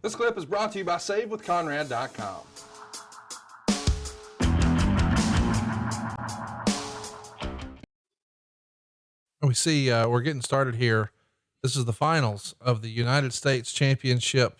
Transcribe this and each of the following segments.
This clip is brought to you by SaveWithConrad.com. We see we're getting started here. This is the finals of the United States Championship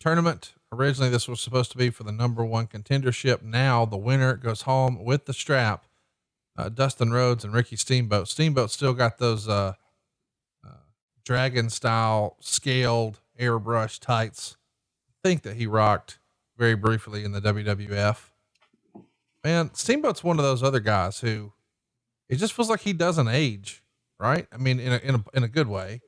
tournament. Originally, this was supposed to be for the number one contendership. Now the winner goes home with the strap. Dustin Rhodes and Ricky Steamboat. Steamboat still got those dragon style scaled airbrush tights. I think that he rocked very briefly in the WWF. Man, Steamboat's one of those other guys who it just feels like he doesn't age, right? I mean, in a good way.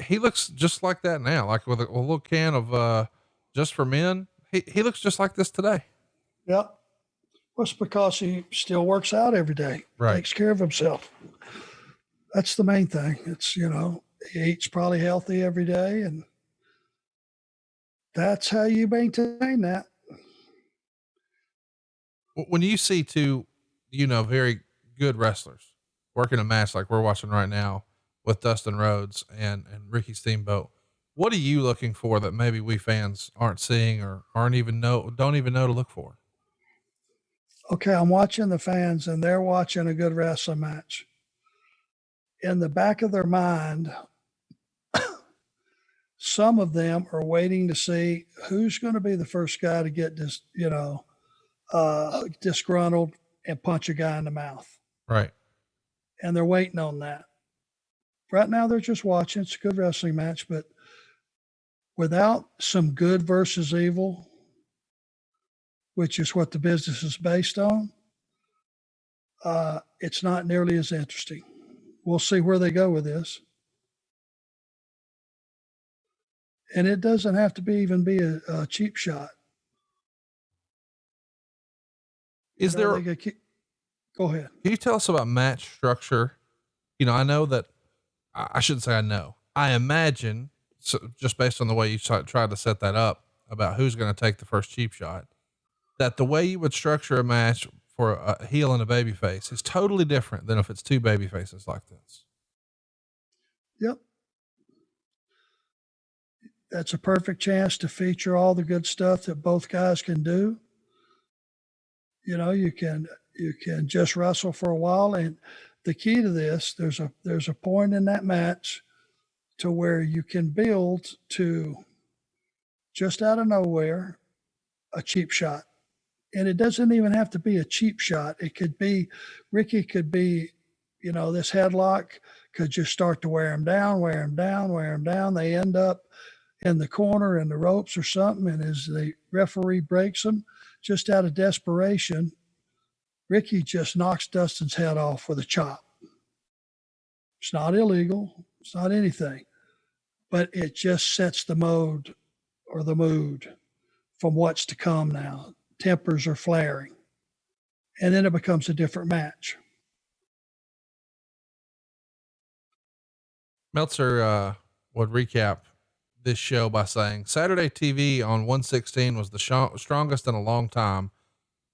He looks just like that now, like with a little can of Just for Men. He looks just like this today. Yep. Well, it's because he still works out every day, right? Takes care of himself. That's the main thing. It's, he eats probably healthy every day, and that's how you maintain that. When you see two, very good wrestlers working a match like we're watching right now with Dustin Rhodes and Ricky Steamboat, what are you looking for that maybe we fans aren't seeing or don't even know to look for? Okay, I'm watching the fans and they're watching a good wrestling match. In the back of their mind, some of them are waiting to see who's going to be the first guy to get this, disgruntled and punch a guy in the mouth. Right. And they're waiting on that. Right now they're just watching. It's a good wrestling match, but without some good versus evil, which is what the business is based on, it's not nearly as interesting. We'll see where they go with this. And it doesn't have to even be a cheap shot. Is there? Go ahead. Can you tell us about match structure? I know that I shouldn't say I know. I imagine, so just based on the way you tried to set that up about who's going to take the first cheap shot, that the way you would structure a match for a heel and a baby face is totally different than if it's two baby faces like this. Yep. That's a perfect chance to feature all the good stuff that both guys can do. You can just wrestle for a while. And the key to this, there's a point in that match to where you can build to just out of nowhere a cheap shot. And it doesn't even have to be a cheap shot. It could be, Ricky could be, this headlock could just start to wear him down. They end up in the corner in the ropes or something. And as the referee breaks them, just out of desperation, Ricky just knocks Dustin's head off with a chop. It's not illegal. It's not anything, but it just sets the mode or the mood from what's to come now. Tempers are flaring, and then it becomes a different match. Meltzer would recap this show by saying Saturday TV on 116 was the strongest in a long time.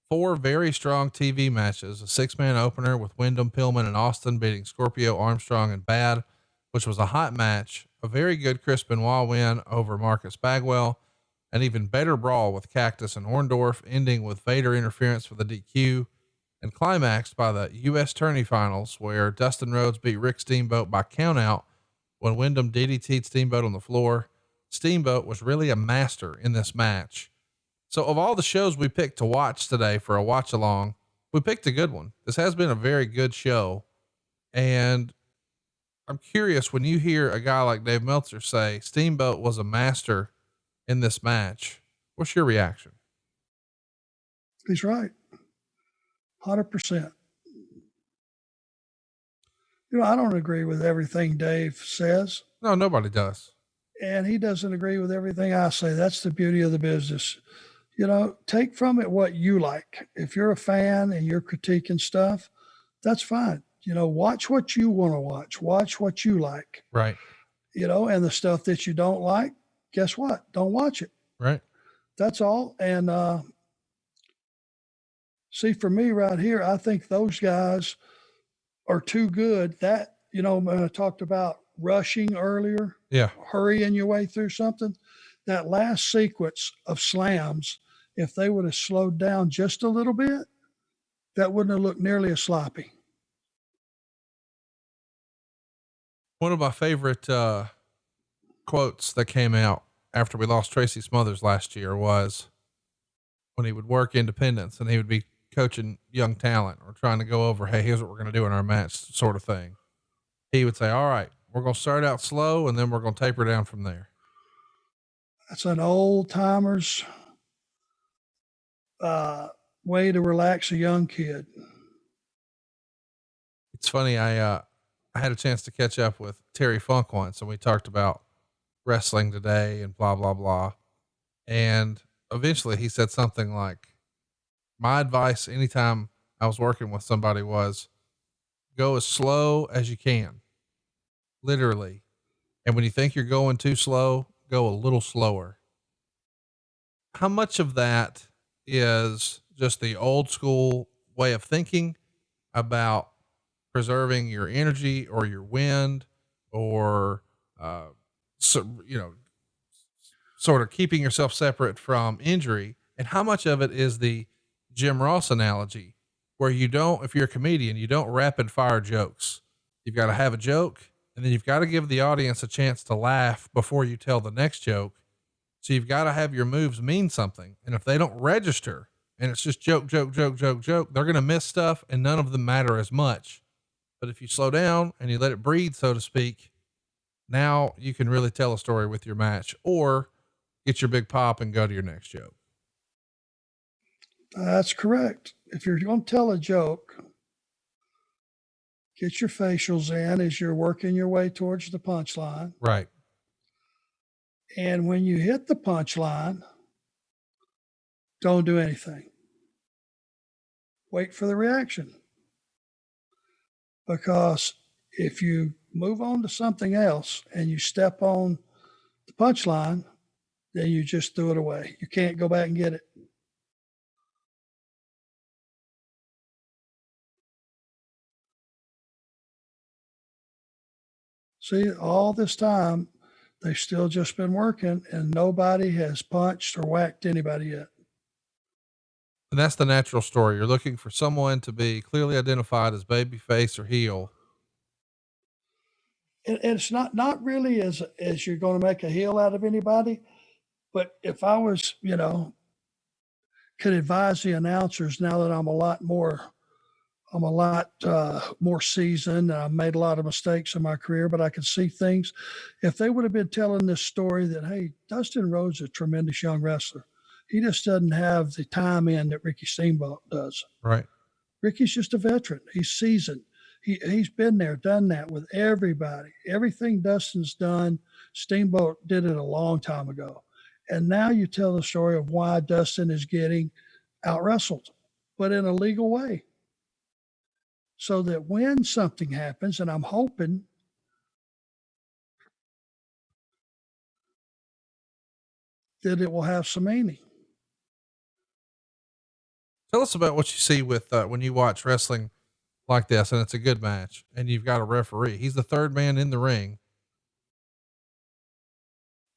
4 very strong TV matches, a 6-man opener with Wyndham, Pillman, and Austin beating Scorpio, Armstrong, and Bad, which was a hot match, a very good Chris Benoit win over Marcus Bagwell, an even better brawl with Cactus and Orndorff, ending with Vader interference for the DQ, and climaxed by the U.S. Tourney Finals, where Dustin Rhodes beat Rick Steamboat by countout when Wyndham DDT'd Steamboat on the floor. Steamboat was really a master in this match. So of all the shows we picked to watch today for a watch along, we picked a good one. This has been a very good show. And I'm curious, when you hear a guy like Dave Meltzer say Steamboat was a master in this match, what's your reaction? He's right. 100%. I don't agree with everything Dave says. No, nobody does. And he doesn't agree with everything I say. That's the beauty of the business. Take from it what you like. If you're a fan and you're critiquing stuff, that's fine. Watch what you want to watch. Watch what you like. Right. And the stuff that you don't like, guess what? Don't watch it. Right. That's all. And see, for me right here, I think those guys are too good. That, when I talked about rushing earlier, yeah, hurrying your way through something, that last sequence of slams, if they would have slowed down just a little bit, that wouldn't have looked nearly as sloppy. One of my favorite quotes that came out after we lost Tracy Smothers last year was when he would work independence and he would be coaching young talent or trying to go over, hey, here's what we're going to do in our match sort of thing. He would say, all right, we're going to start out slow and then we're going to taper down from there. That's an old timer's way to relax a young kid. It's funny. I had a chance to catch up with Terry Funk once and we talked about wrestling today and blah, blah, blah. And eventually he said something like, my advice anytime I was working with somebody was go as slow as you can, literally. And when you think you're going too slow, go a little slower. How much of that is just the old school way of thinking about preserving your energy or your wind or, sort of keeping yourself separate from injury? And how much of it is the Jim Ross analogy where you don't, if you're a comedian, you don't rapid fire jokes. You've got to have a joke and then you've got to give the audience a chance to laugh before you tell the next joke. So you've got to have your moves mean something. And if they don't register and it's just joke, they're going to miss stuff and none of them matter as much. But if you slow down and you let it breathe, so to speak, now you can really tell a story with your match or get your big pop and go to your next joke. That's correct. If you're going to tell a joke, get your facials in as you're working your way towards the punchline. Right. And when you hit the punchline, don't do anything. Wait for the reaction. Because if you move on to something else and you step on the punchline, then you just threw it away. You can't go back and get it. See, all this time, they've still just been working and nobody has punched or whacked anybody yet. And that's the natural story. You're looking for someone to be clearly identified as baby face or heel. It's not really as you're going to make a heel out of anybody. But if I was, could advise the announcers now that I'm a lot more seasoned and I've made a lot of mistakes in my career, but I could see things. If they would have been telling this story that, hey, Dustin Rhodes is a tremendous young wrestler. He just doesn't have the time in that Ricky Steamboat does. Right. Ricky's just a veteran. He's seasoned. He's been there, done that with everybody. Everything Dustin's done, Steamboat did it a long time ago. And now you tell the story of why Dustin is getting out-wrestled, but in a legal way. So that when something happens, and I'm hoping that it will have some meaning. Tell us about what you see with, when you watch wrestling like this and it's a good match and you've got a referee. He's the third man in the ring.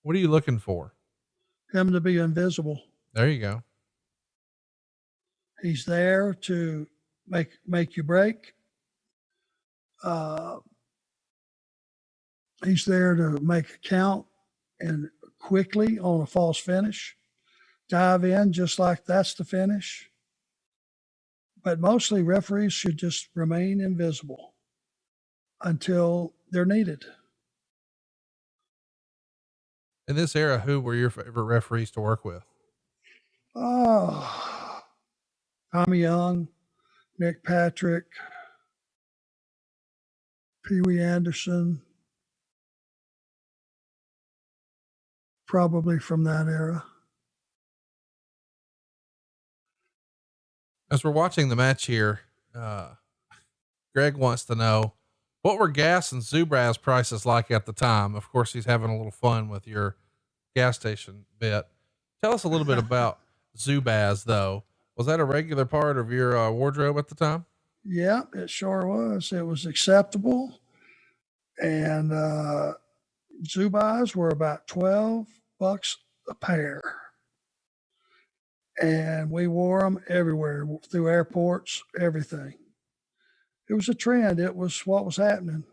What are you looking for? Him to be invisible. There you go. He's there to make you break. He's there to make a count and quickly on a false finish, dive in just like that's the finish. But mostly referees should just remain invisible until they're needed. In this era, who were your favorite referees to work with? Oh, Tommy Young, Nick Patrick, Pee Wee Anderson, probably from that era. As we're watching the match here, Greg wants to know, what were gas and Zubraz prices like at the time? Of course, he's having a little fun with your gas station bit. Tell us a little bit about Zubaz, though. Was that a regular part of your wardrobe at the time? Yeah, it sure was. It was acceptable. And Zubaz were about $12 a pair. And we wore them everywhere, through airports, everything. It was a trend. It was what was happening.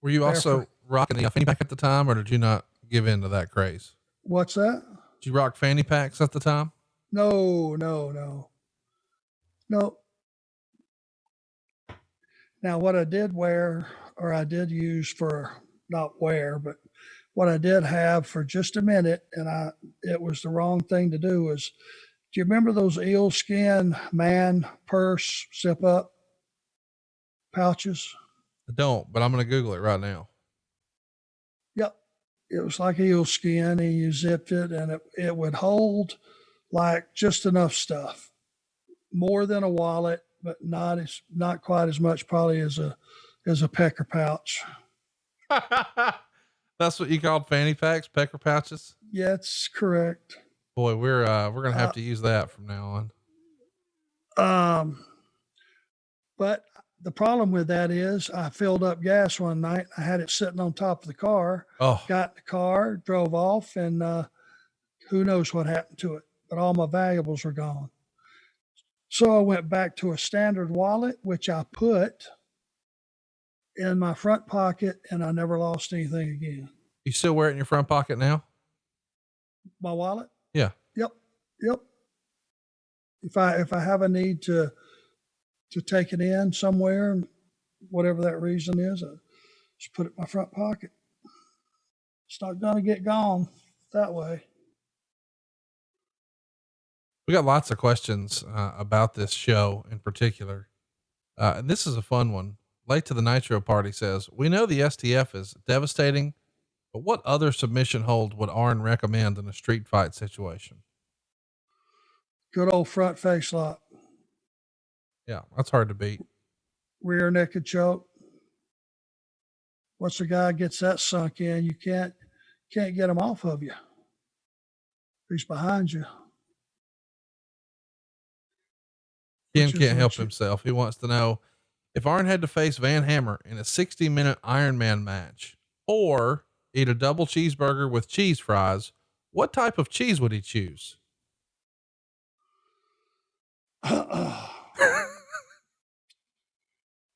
Were you also rocking the fanny pack at the time, or did you not give in to that craze? What's that? Did you rock fanny packs at the time? No. Now, what I did wear, or I did use for, not wear, but what I did have for just a minute, and it was the wrong thing to do, was, do you remember those eel skin man purse zip up pouches? I don't, but I'm going to Google it right now. Yep. It was like eel skin, and you zipped it, and it would hold like just enough stuff, more than a wallet, but not quite as much probably as a Pecker pouch. That's what you called fanny packs, Pecker pouches? Yeah, that's correct. Boy, we're going to have to use that from now on. But the problem with that is I filled up gas one night. I had it sitting on top of the car. Oh. Got in the car, drove off, and who knows what happened to it. But all my valuables were gone. So I went back to a standard wallet, which I put in my front pocket, and I never lost anything again. You still wear it in your front pocket now? My wallet? Yeah. Yep. If I have a need to take it in somewhere, whatever that reason is, I just put it in my front pocket. It's not going to get gone that way. We got lots of questions about this show in particular. And this is a fun one. Late to the Nitro Party says, we know the STF is devastating, but what other submission hold would Arn recommend in a street fight situation? Good old front face lock. Yeah, that's hard to beat. Rear naked choke. Once the guy gets that sunk in, you can't get him off of you. He's behind you. Ken can't help himself. He wants to know, if Arn had to face Van Hammer in a 60-minute Ironman match or eat a double cheeseburger with cheese fries, what type of cheese would he choose?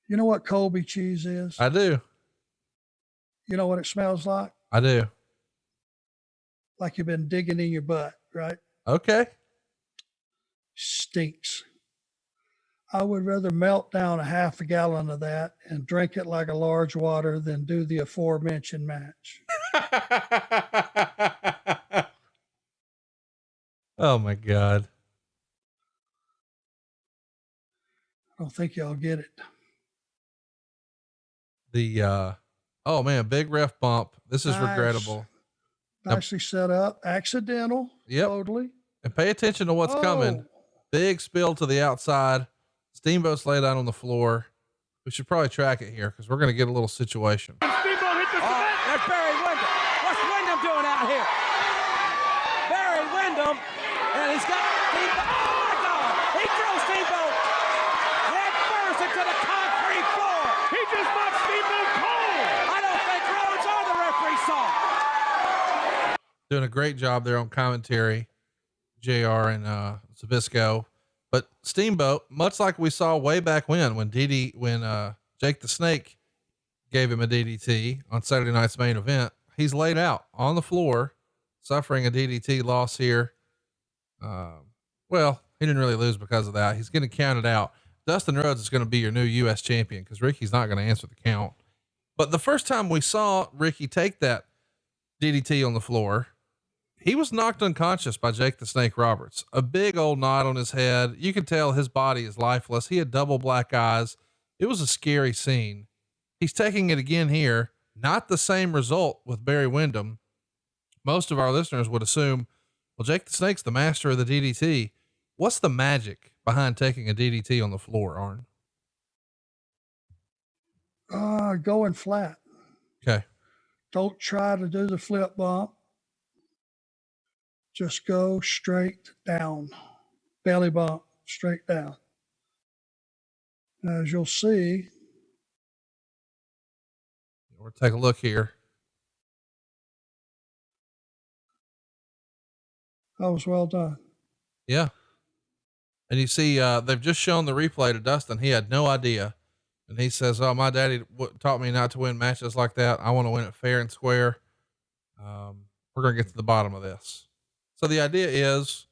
You know what Colby cheese is? I do. You know what it smells like? I do. Like you've been digging in your butt, right? Okay. Stinks. I would rather melt down a half a gallon of that and drink it like a large water than do the aforementioned match. Oh my God. I don't think y'all get it. Oh man, big ref bump. This is regrettable. Nicely set up. Accidental. Yep. Totally. And pay attention to what's coming. Big spill to the outside. Steamboat's laid out on the floor. We should probably track it here because we're going to get a little situation. Steamboat hit the cement. There's Barry Windham. What's Windham doing out here? Barry Windham, and he's got Steamboat. Oh my God! He throws Steamboat head first into the concrete floor. He just knocked Steamboat cold. I don't think Rhodes or the referee saw. Doing a great job there on commentary, JR and Zabisco. But Steamboat, much like we saw way back when Jake the Snake gave him a DDT on Saturday night's main event, he's laid out on the floor, suffering a DDT loss here. Well, he didn't really lose because of that. He's getting counted out. Dustin Rhodes is going to be your new U.S. champion because Ricky's not going to answer the count. But the first time we saw Ricky take that DDT on the floor, he was knocked unconscious by Jake the Snake Roberts. A big old knot on his head. You can tell his body is lifeless. He had double black eyes. It was a scary scene. He's taking it again here. Not the same result with Barry Windham. Most of our listeners would assume, well, Jake the Snake's the master of the DDT. What's the magic behind taking a DDT on the floor, Arn? Going flat. Okay. Don't try to do the flip bump. Just go straight down. Belly bump, straight down. As you'll see. We'll take a look here. That was well done. Yeah. And you see, they've just shown the replay to Dustin. He had no idea. And he says, "Oh, my daddy taught me not to win matches like that. I want to win it fair and square. We're going to get to the bottom of this." So the idea is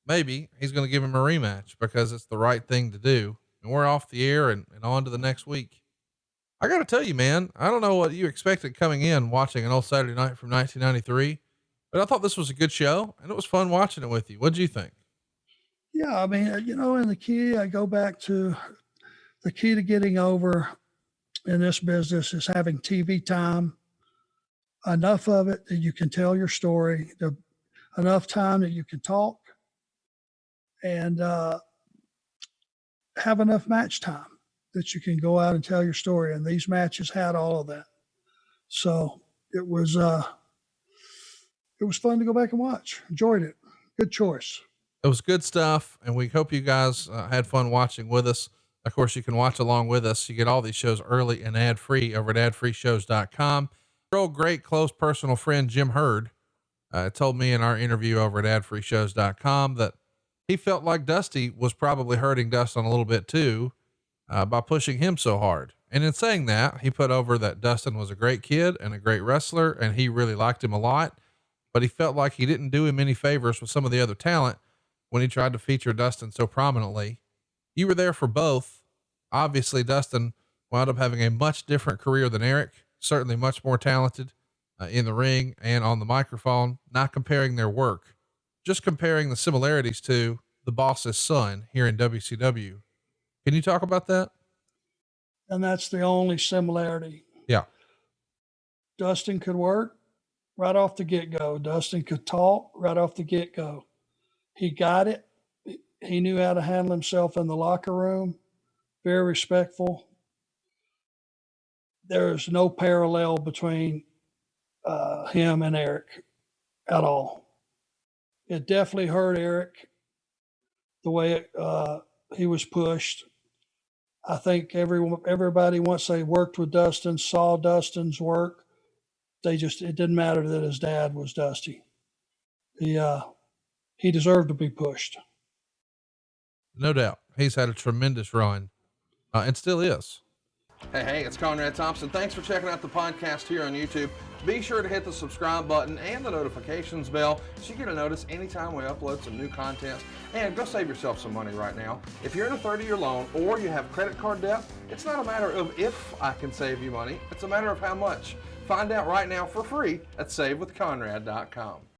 maybe he's going to give him a rematch because it's the right thing to do. And we're off the air and on to the next week. I got to tell you, man, I don't know what you expected coming in watching an old Saturday Night from 1993, but I thought this was a good show and it was fun watching it with you. What'd you think? Yeah. I mean, in the key, I go back to the key to getting over in this business is having TV time, enough of it that you can tell your story, enough time that you can talk, and have enough match time that you can go out and tell your story. And these matches had all of that. So it was fun to go back and watch. Enjoyed it. Good choice. It was good stuff. And we hope you guys had fun watching with us. Of course, you can watch along with us. You get all these shows early and ad free over at adfreeshows.com. Our old great close personal friend, Jim Hurd, told me in our interview over at adfreeshows.com that he felt like Dusty was probably hurting Dustin a little bit too, by pushing him so hard. And in saying that, he put over that Dustin was a great kid and a great wrestler, and he really liked him a lot, but he felt like he didn't do him any favors with some of the other talent when he tried to feature Dustin so prominently. You were there for both. Obviously, Dustin wound up having a much different career than Eric, certainly much more talented in the ring and on the microphone, not comparing their work, just comparing the similarities to the boss's son here in WCW. Can you talk about that? And that's the only similarity. Yeah. Dustin could work right off the get-go. Dustin could talk right off the get-go. He got it. He knew how to handle himself in the locker room. Very respectful. There's no parallel between him and Eric at all. It definitely hurt Eric the way he was pushed. I think everybody, once they worked with Dustin, saw Dustin's work, it didn't matter that his dad was Dusty. He deserved to be pushed. No doubt. He's had a tremendous run, and still is. Hey, it's Conrad Thompson. Thanks for checking out the podcast here on YouTube. Be sure to hit the subscribe button and the notifications bell so you get a notice anytime we upload some new content. And go save yourself some money right now. If you're in a 30-year loan or you have credit card debt, it's not a matter of if I can save you money. It's a matter of how much. Find out right now for free at SaveWithConrad.com.